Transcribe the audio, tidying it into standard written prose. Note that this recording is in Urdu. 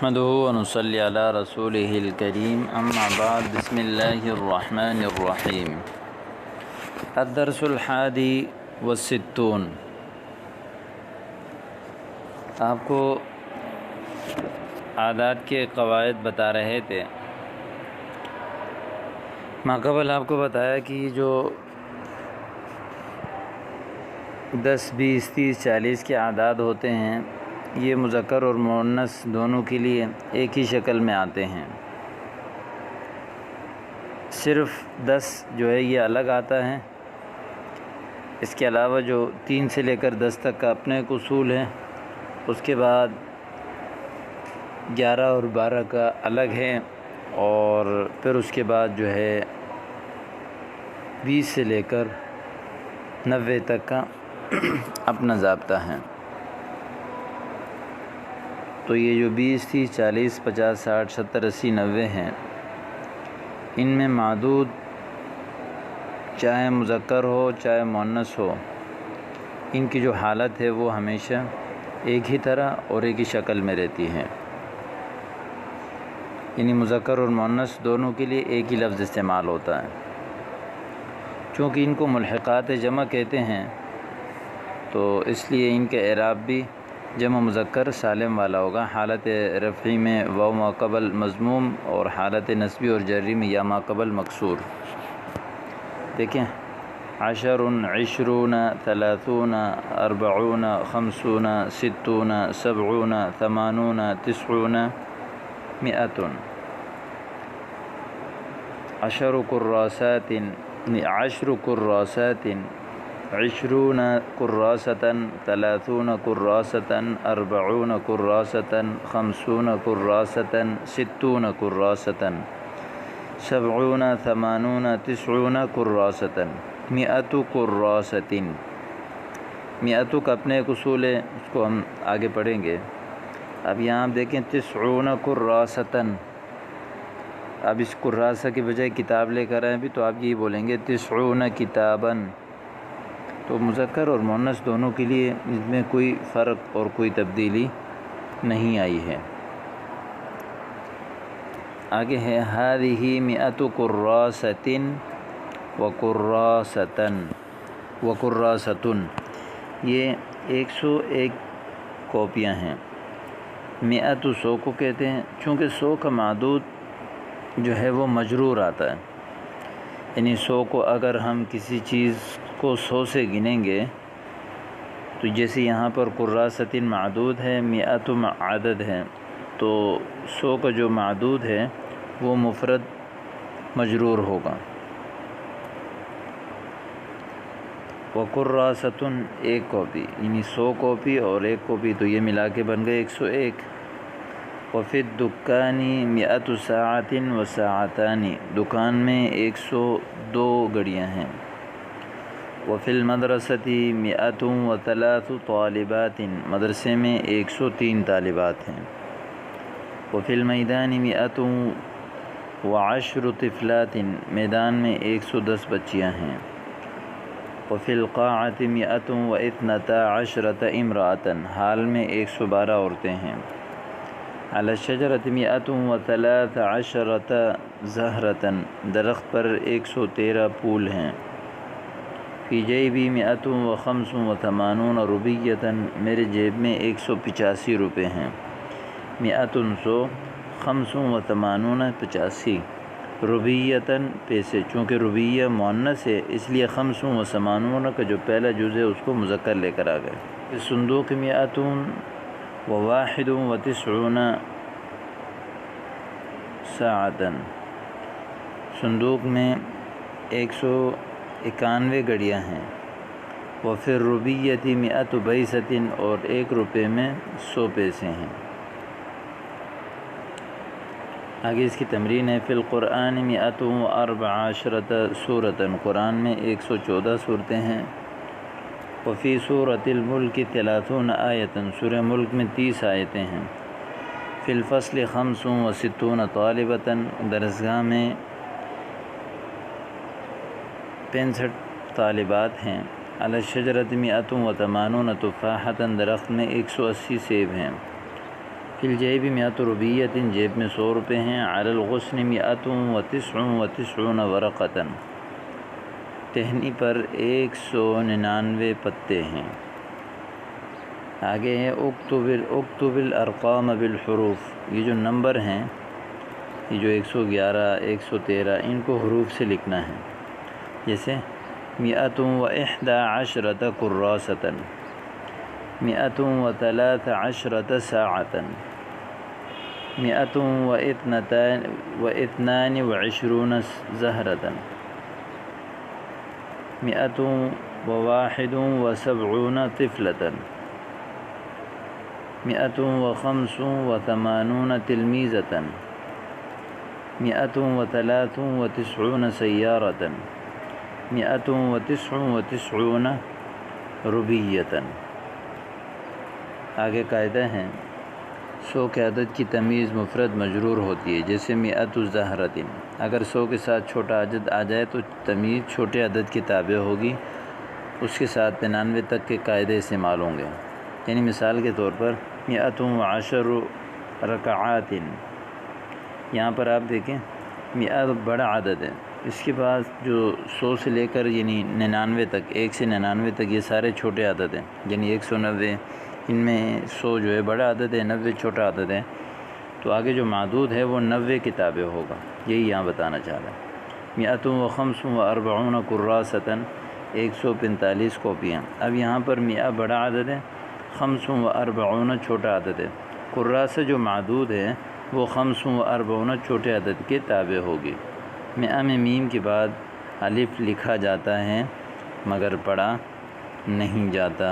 نحمده ونصلي على رسوله الكريم اما بعد بسم الله الرحمن الرحيم الدرس الحادي والستون۔ آپ کو عادات کے قواعد بتا رہے تھے۔ ماقبل آپ کو بتایا کہ جو 10 20 30 40 کے عادات ہوتے ہیں یہ مذکر اور مؤنث دونوں کے لیے ایک ہی شکل میں آتے ہیں، صرف 10 جو ہے یہ الگ آتا ہے۔ اس کے علاوہ جو 3 سے لے کر 10 تک کا اپنے ایک اصول ہے، اس کے بعد 11 اور 12 کا الگ ہے، اور پھر اس کے بعد جو ہے 20 سے لے کر 90 تک کا اپنا ضابطہ ہے۔ تو یہ جو 20 30 40 50 60 70 80 90 ہیں، ان میں معدود چاہے مذکر ہو چاہے مؤنث ہو، ان کی جو حالت ہے وہ ہمیشہ ایک ہی طرح اور ایک ہی شکل میں رہتی ہے، یعنی مذکر اور مؤنث دونوں کے لیے ایک ہی لفظ استعمال ہوتا ہے۔ چونکہ ان کو ملحقات جمع کہتے ہیں تو اس لیے ان کے اعراب بھی جمع مذکر سالم والا ہوگا۔ حالت رفعی میں واو ما قبل مضموم، اور حالت نصبی اور جری میں یا ما قبل مکسور۔ دیکھیں، 10 20 30 40 50 60 70 80 90 100۔ 10 كراسات 10 كراسات 20 كراسة 30 كراسة 40 كراسة 50 كراسة 60 كراسة 70 80 90 كراسة 100 كراسة۔ 100 کا اپنے ایک اصول ہے، اس کو ہم آگے پڑھیں گے۔ اب یہاں آپ دیکھیں 90 كراسة، اب اس کراسہ کی بجائے کتاب لے کر آئیں بھی تو آپ یہی بولیں گے 90 كتابا۔ تو مذکر اور مؤنث دونوں کے لیے اس میں کوئی فرق اور کوئی تبدیلی نہیں آئی ہے۔ آگے ہے هذه 100 كراسة وكراسة، یہ 101 کاپیاں ہیں۔ 100 100 کو کہتے ہیں، چونکہ 100 کا معدود جو ہے وہ مجرور آتا ہے، یعنی 100 کو اگر ہم کسی چیز کو 100 سے گنیں گے تو جیسے یہاں پر کراسۃ معدود ہے، 100 عدد ہے، تو 100 کا جو معدود ہے وہ مفرد مجرور ہوگا۔ وکراسۃ ایک کاپی، یعنی 100 کاپی اور ایک کاپی تو یہ ملا کے بن گئے 101۔ وفی الدکان 100 ساعۃ وساعتان، دکان میں 102 گھڑیاں ہیں۔ وفی المدرسۃ 103 طالبات، مدرسے میں 103 طالبات ہیں۔ وفی المیدان 110 طفلات، میدان میں 110 بچیاں ہیں۔ وفی القاعۃ 112 امرأۃ، ہال میں 112 عورتیں ہیں۔ علی الشجرۃ 113 زہرۃ، درخت پر 113 پھول ہیں۔ فی جیبی 185 روپیۃ، میرے جیب میں 185 روپے ہیں۔ 100 85 85 روبیۃ پیسے، چونکہ روبیہ مؤنث ہے اس لیے 85 کا جو پہلا جز ہے اس کو مذکر لے کر آ گئے۔ صندوق 191 ساعۃ، صندوق میں 191 گھڑیاں ہیں۔ وفی الروبیۃ 100 بیسۃ، اور 1 روپے میں 100 پیسے ہیں۔ آگے اس کی تمرین ہے۔ فی القرآن 114 سورۃ، قرآن میں 114 صورتیں ہیں۔ وفی سورۃ الملک 30 آیۃ، سورہ ملک میں 30 آیتیں ہیں۔ فی الفصل 65 طالبۃ، درسگاہ میں 65 طالبات ہیں۔ علی الشجرۃ 180 تفاحۃ، درخت میں 180 سیب ہیں۔ فی الجیب مئۃ روبیۃ، جیب میں 100 روپے ہیں. علی الغصن 199 ورقۃ، ٹہنی پر 199 پتے ہیں. آگے ہے اکتب الارقام بالحروف، یہ جو نمبر ہیں، یہ جو 111 113 ان کو حروف سے لکھنا ہے. جیسے 111 کراسۃ، 113 ساعۃ، 122 زہرۃ، 171 طفلۃ، 185 تلمیذۃ، 193 سیارۃ، 199 روبیۃ. آگے قاعدہ ہیں 100 کے عدد کی تمیز مفرد مجرور ہوتی ہے. جیسے 100 زہرۃ، اگر 100 کے ساتھ چھوٹا عدد آ جائے تو تمیز چھوٹے عدد کے تابع ہوگی، اس کے ساتھ 99 تک کے قاعدے استعمال ہوں گے. یعنی مثال کے طور پر 110 رکعات، یہاں پر آپ دیکھیں 100 بڑا عدد ہے، اس کے بعد جو 100 سے لے کر یعنی 99 تک، 1 سے 99 تک یہ سارے چھوٹے عدد ہیں. یعنی 190، ان میں 100 جو ہے بڑا عدد ہے، 90 چھوٹا عدد ہے. تو آگے جو معدود ہے وہ 90 کے تابع ہوگا، یہی یہاں بتانا چاہ رہا ہے. 145 کراسۃ، 145 کاپیاں. اب یہاں پر 100 بڑا عدد ہے، 45 چھوٹا عدد ہے. کراسہ جو معدود ہے وہ 45 چھوٹے عدد کے تابع ہوگی. 100 میں میم کے بعد الف لکھا جاتا ہے مگر پڑھا نہیں جاتا.